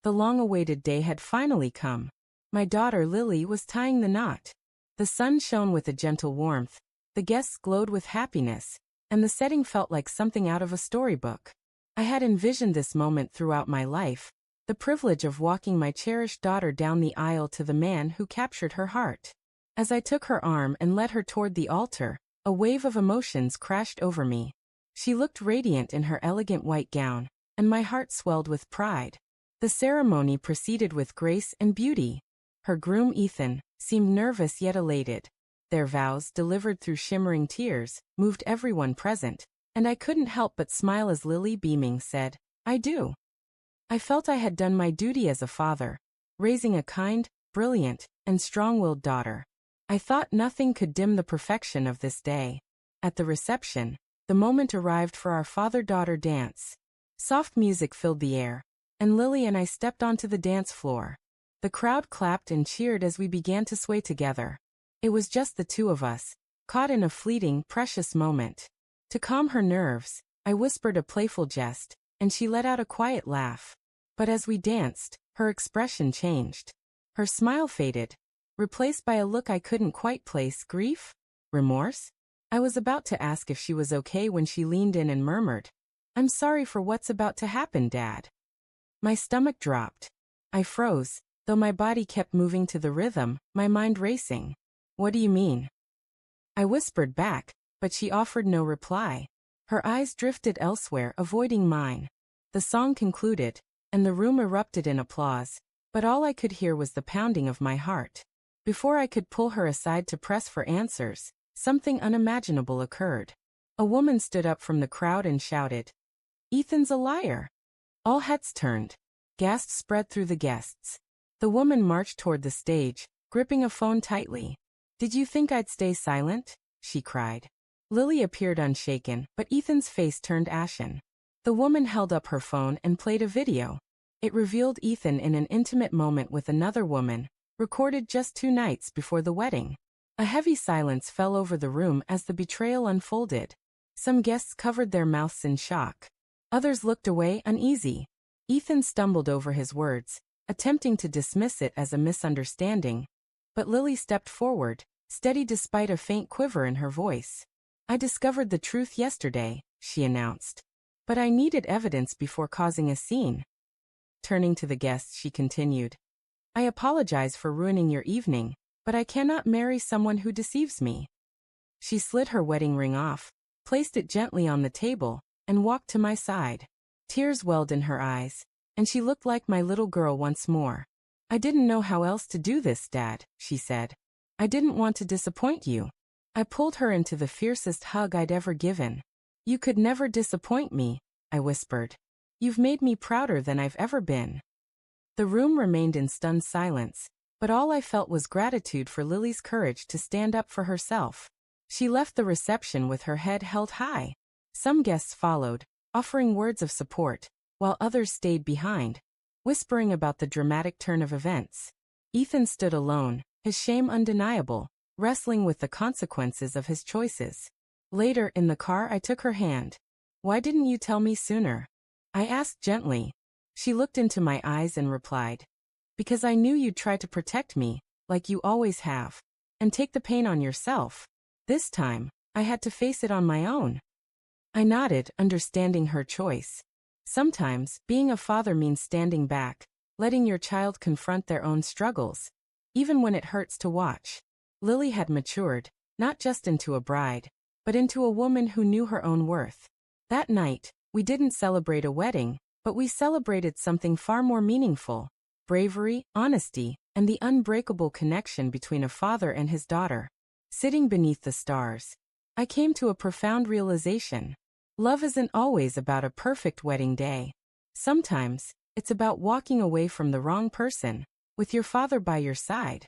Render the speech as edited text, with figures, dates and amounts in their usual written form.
The long-awaited day had finally come. My daughter Lily was tying the knot. The sun shone with a gentle warmth, the guests glowed with happiness, and the setting felt like something out of a storybook. I had envisioned this moment throughout my life, the privilege of walking my cherished daughter down the aisle to the man who captured her heart. As I took her arm and led her toward the altar, a wave of emotions crashed over me. She looked radiant in her elegant white gown, and my heart swelled with pride. The ceremony proceeded with grace and beauty. Her groom Ethan seemed nervous yet elated. Their vows, delivered through shimmering tears, moved everyone present, and I couldn't help but smile as Lily, beaming, said, "I do." I felt I had done my duty as a father, raising a kind, brilliant, and strong-willed daughter. I thought nothing could dim the perfection of this day. At the reception, the moment arrived for our father-daughter dance. Soft music filled the air, and Lily and I stepped onto the dance floor. The crowd clapped and cheered as we began to sway together. It was just the two of us, caught in a fleeting, precious moment. To calm her nerves, I whispered a playful jest, and she let out a quiet laugh. But as we danced, her expression changed. Her smile faded, replaced by a look I couldn't quite place. Grief? Remorse? I was about to ask if she was okay when she leaned in and murmured, "I'm sorry for what's about to happen, Dad." My stomach dropped. I froze, though my body kept moving to the rhythm, my mind racing. "What do you mean?" I whispered back, but she offered no reply. Her eyes drifted elsewhere, avoiding mine. The song concluded, and the room erupted in applause, but all I could hear was the pounding of my heart. Before I could pull her aside to press for answers, something unimaginable occurred. A woman stood up from the crowd and shouted, "Ethan's a liar!" All heads turned. Gasps spread through the guests. The woman marched toward the stage, gripping a phone tightly. "Did you think I'd stay silent?" she cried. Lily appeared unshaken, but Ethan's face turned ashen. The woman held up her phone and played a video. It revealed Ethan in an intimate moment with another woman, recorded just 2 nights before the wedding. A heavy silence fell over the room as the betrayal unfolded. Some guests covered their mouths in shock. Others looked away, uneasy. Ethan stumbled over his words, attempting to dismiss it as a misunderstanding. But Lily stepped forward, steady despite a faint quiver in her voice. "I discovered the truth yesterday," she announced. "But I needed evidence before causing a scene." Turning to the guests, she continued, "I apologize for ruining your evening, but I cannot marry someone who deceives me." She slid her wedding ring off, placed it gently on the table, and walked to my side. Tears welled in her eyes, and she looked like my little girl once more. "I didn't know how else to do this, Dad," she said. "I didn't want to disappoint you." I pulled her into the fiercest hug I'd ever given. "You could never disappoint me," I whispered. "You've made me prouder than I've ever been." The room remained in stunned silence, but all I felt was gratitude for Lily's courage to stand up for herself. She left the reception with her head held high. Some guests followed, offering words of support, while others stayed behind, whispering about the dramatic turn of events. Ethan stood alone, his shame undeniable, wrestling with the consequences of his choices. Later in the car, I took her hand. "Why didn't you tell me sooner?" I asked gently. She looked into my eyes and replied, "Because I knew you'd try to protect me, like you always have, and take the pain on yourself. This time, I had to face it on my own." I nodded, understanding her choice. Sometimes, being a father means standing back, letting your child confront their own struggles, even when it hurts to watch. Lily had matured, not just into a bride, but into a woman who knew her own worth. That night, we didn't celebrate a wedding, but we celebrated something far more meaningful: bravery, honesty, and the unbreakable connection between a father and his daughter. Sitting beneath the stars, I came to a profound realization. Love isn't always about a perfect wedding day. Sometimes, it's about walking away from the wrong person, with your father by your side.